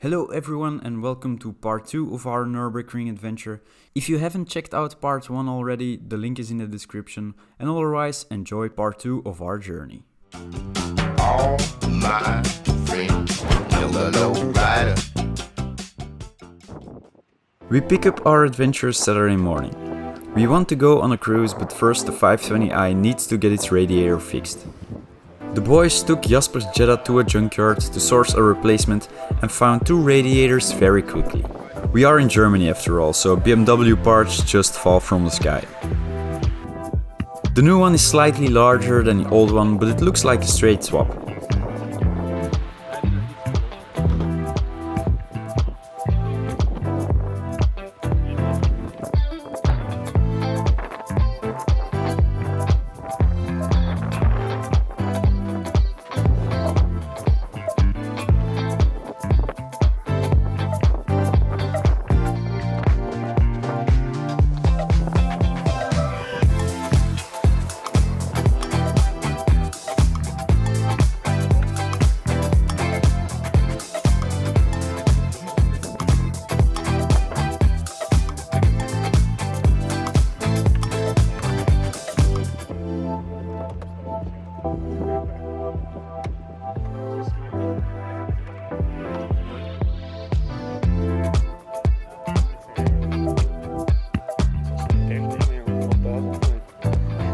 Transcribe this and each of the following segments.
Hello everyone and welcome to part 2 of our Nürburgring adventure. If you haven't checked out part 1 already, the link is in the description, and otherwise enjoy part 2 of our journey. All my friends, yellow rider. We pick up our adventure Saturday morning. We want to go on a cruise, but first the 520i needs to get its radiator fixed. The boys took Jasper's Jetta to a junkyard to source a replacement and found 2 radiators very quickly. We are in Germany after all, so BMW parts just fall from the sky. The new one is slightly larger than the old one, but it looks like a straight swap.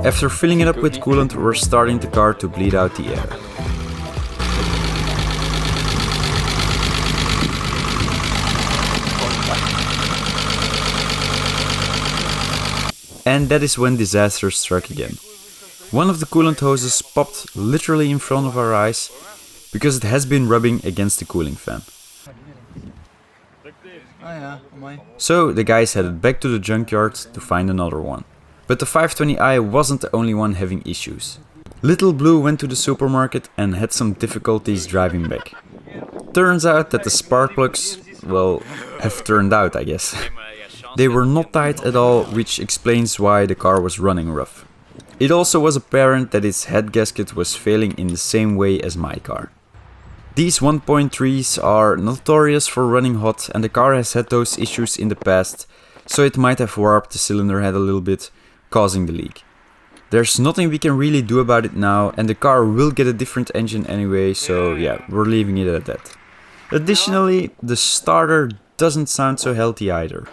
After filling it up with coolant, we're starting the car to bleed out the air. And that is when disaster struck again. One of the coolant hoses popped literally in front of our eyes because it has been rubbing against the cooling fan. So the guys headed back to the junkyard to find another one. But the 520i wasn't the only one having issues. Little Blue went to the supermarket and had some difficulties driving back. Turns out that the spark plugs, well, have turned out, I guess. They were not tight at all, which explains why the car was running rough. It also was apparent that its head gasket was failing in the same way as my car. These 1.3s are notorious for running hot, and the car has had those issues in the past, so it might have warped the cylinder head a little bit, causing the leak. There's nothing we can really do about it now, and the car will get a different engine anyway, so yeah, we're leaving it at that. Additionally, the starter doesn't sound so healthy either.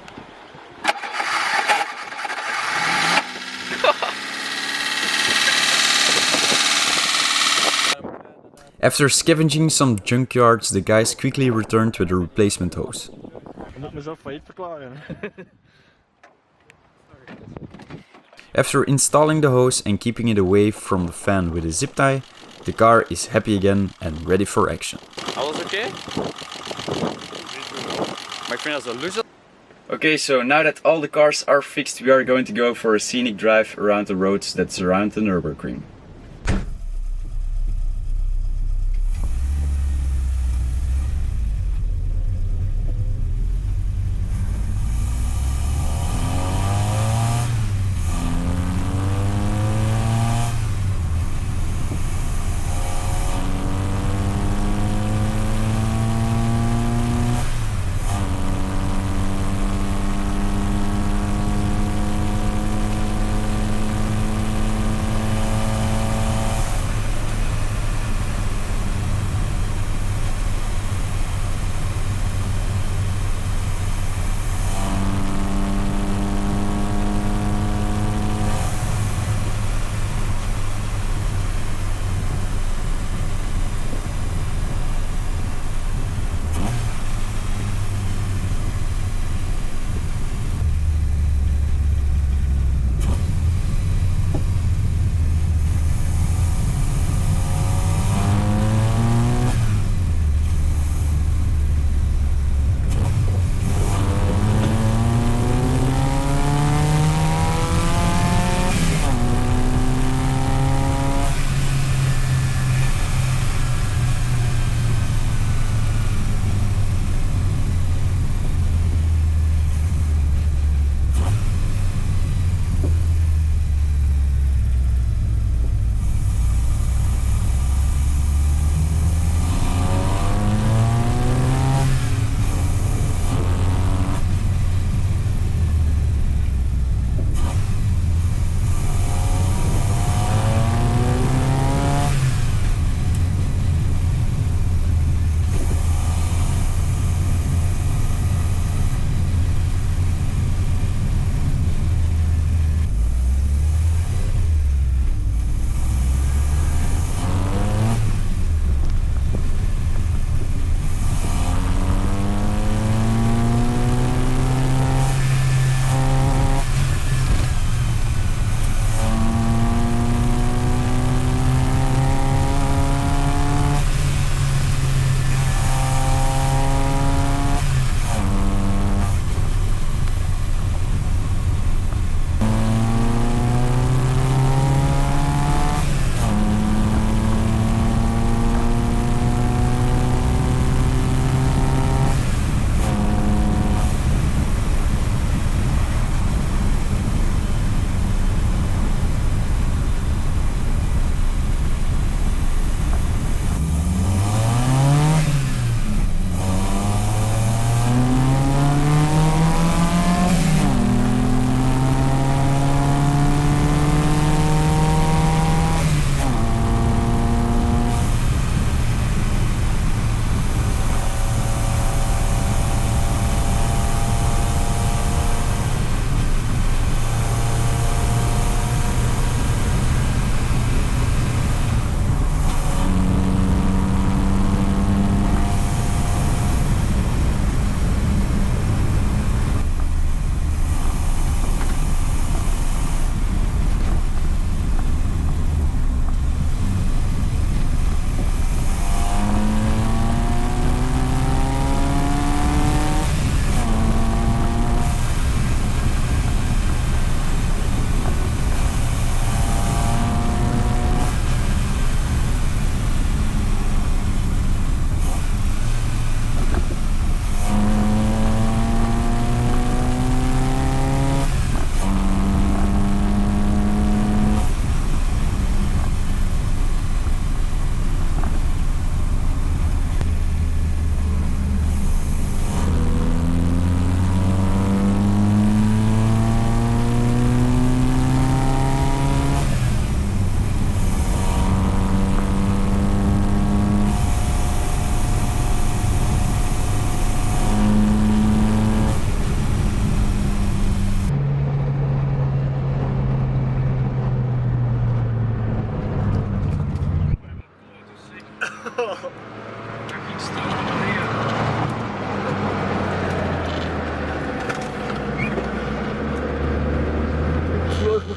After scavenging some junkyards, the guys quickly returned with a replacement hose. After installing the hose and keeping it away from the fan with a zip tie, the car is happy again and ready for action. I was okay? My friend has a loser. Okay, so now that all the cars are fixed, we are going to go for a scenic drive around the roads that surround the Nürburgring.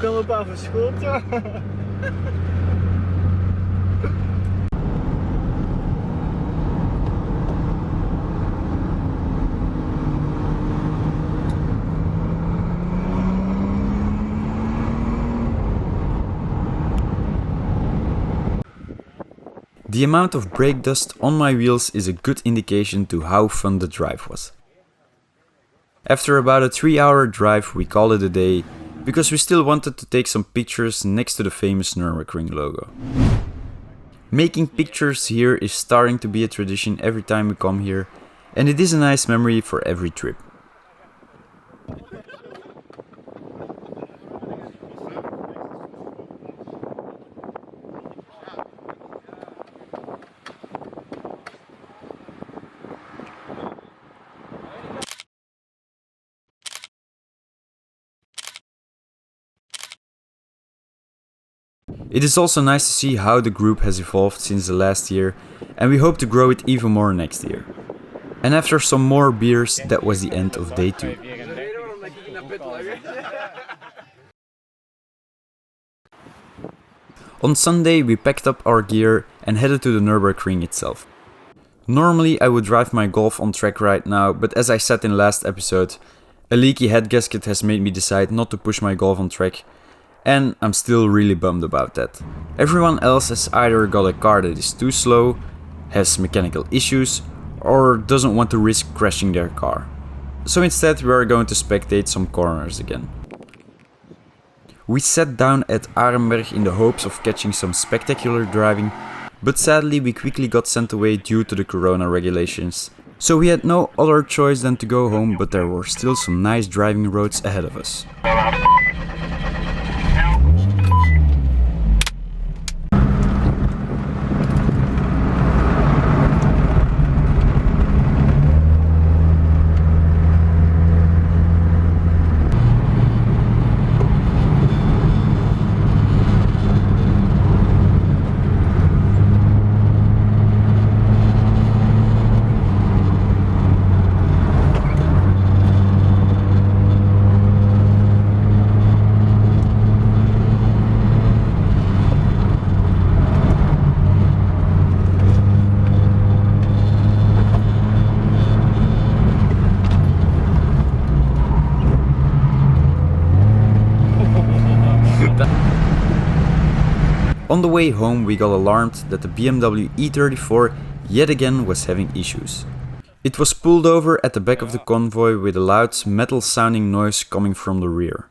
kan op aan verschoten. The amount of brake dust on my wheels is a good indication to how fun the drive was. After about a 3-hour drive we called it a day, because we still wanted to take some pictures next to the famous Nürburgring logo. Making pictures here is starting to be a tradition every time we come here, and it is a nice memory for every trip. It is also nice to see how the group has evolved since the last year, and we hope to grow it even more next year. And after some more beers, that was the end of day 2. On Sunday we packed up our gear and headed to the Nürburgring itself. Normally I would drive my Golf on track right now, but as I said in last episode, a leaky head gasket has made me decide not to push my Golf on track. And I'm still really bummed about that. Everyone else has either got a car that is too slow, has mechanical issues, or doesn't want to risk crashing their car. So instead we are going to spectate some corners again. We sat down at Arenberg in the hopes of catching some spectacular driving, but sadly we quickly got sent away due to the corona regulations. So we had no other choice than to go home, but there were still some nice driving roads ahead of us. On the way home we got alarmed that the Bmw E34 yet again was having issues. It was pulled over at the back of the convoy with a loud metal sounding noise coming from the rear.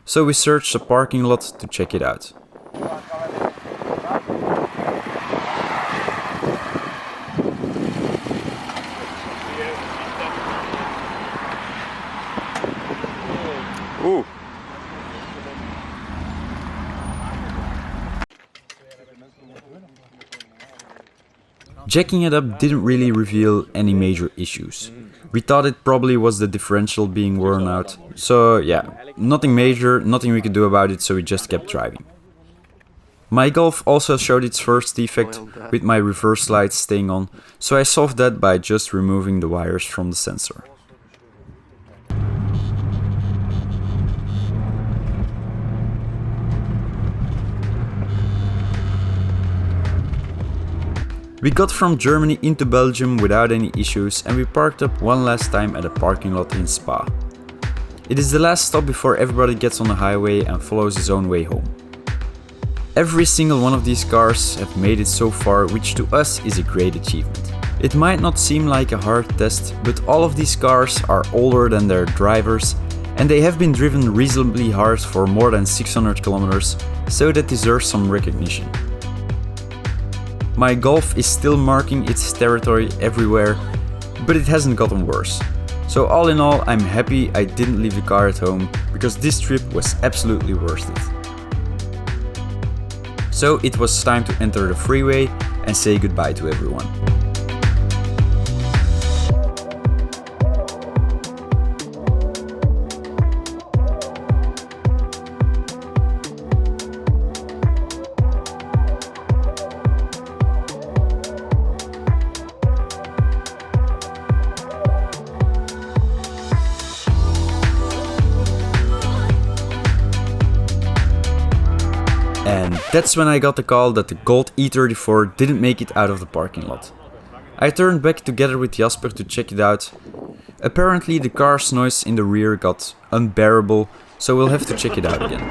So we searched the parking lot to check it out. Ooh. Jacking it up didn't really reveal any major issues. We thought it probably was the differential being worn out. So yeah, nothing major, nothing we could do about it, so we just kept driving. My Golf also showed its first defect with my reverse lights staying on, so I solved that by just removing the wires from the sensor. We got from Germany into Belgium without any issues, and we parked up one last time at a parking lot in Spa. It is the last stop before everybody gets on the highway and follows his own way home. Every single one of these cars have made it so far, which to us is a great achievement. It might not seem like a hard test, but all of these cars are older than their drivers, and they have been driven reasonably hard for more than 600 kilometers, so that deserves some recognition. My Golf is still marking its territory everywhere, but it hasn't gotten worse. So all in all, I'm happy I didn't leave the car at home, because this trip was absolutely worth it. So it was time to enter the freeway and say goodbye to everyone. And that's when I got the call that the gold E34 didn't make it out of the parking lot. I turned back together with Jasper to check it out. Apparently the car's noise in the rear got unbearable, so we'll have to check it out again.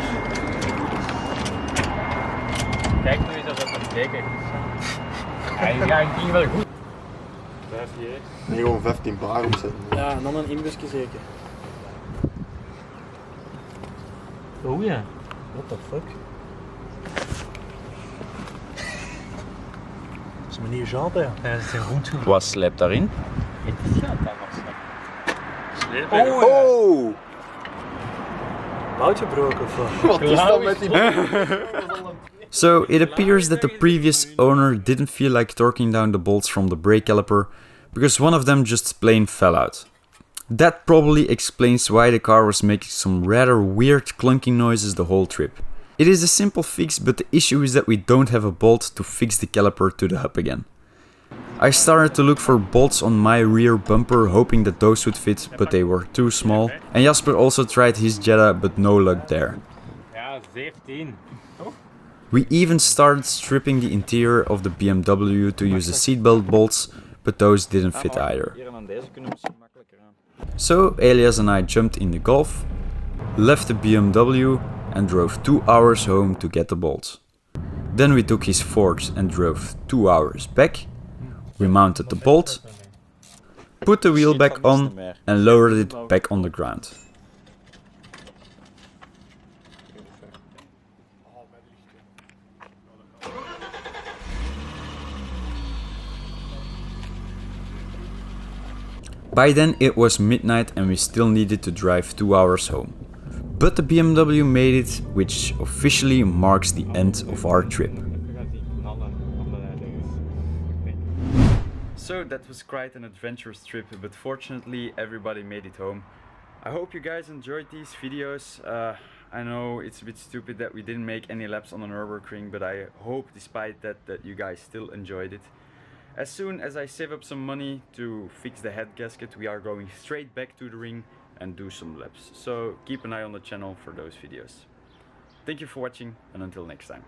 Kijk nu eens of dat een teken is. Hij ging wel goed. 5 jaar. Nee, gewoon 15 bar opzetten. Ja, en dan een inbusje zeker. Oh ja. What the fuck? Dat is een nieuwe jante, ja. Ja, dat is een goed goed. Wat slept daarin? Het is ja, dat was Oh! Bout gebroken of wat? Wat is dat met die... So it appears that the previous owner didn't feel like torquing down the bolts from the brake caliper because one of them just plain fell out. That probably explains why the car was making some rather weird clunking noises the whole trip. It is a simple fix, but the issue is that we don't have a bolt to fix the caliper to the hub again. I started to look for bolts on my rear bumper, hoping that those would fit, but they were too small. And Jasper also tried his Jetta, but no luck there. Ja, 17. We even started stripping the interior of the BMW to use the seatbelt bolts, but those didn't fit either. So Elias and I jumped in the Golf, left the BMW and drove 2 hours home to get the bolts. Then we took his Ford and drove 2 hours back. We mounted the bolt, put the wheel back on and lowered it back on the ground. By then it was midnight and we still needed to drive 2 hours home. But the BMW made it, which officially marks the end of our trip. So that was quite an adventurous trip, but fortunately everybody made it home. I hope you guys enjoyed these videos. I know it's a bit stupid that we didn't make any laps on the Nürburgring, but I hope despite that you guys still enjoyed it. As soon as I save up some money to fix the head gasket, we are going straight back to the ring and do some laps. So keep an eye on the channel for those videos. Thank you for watching and until next time.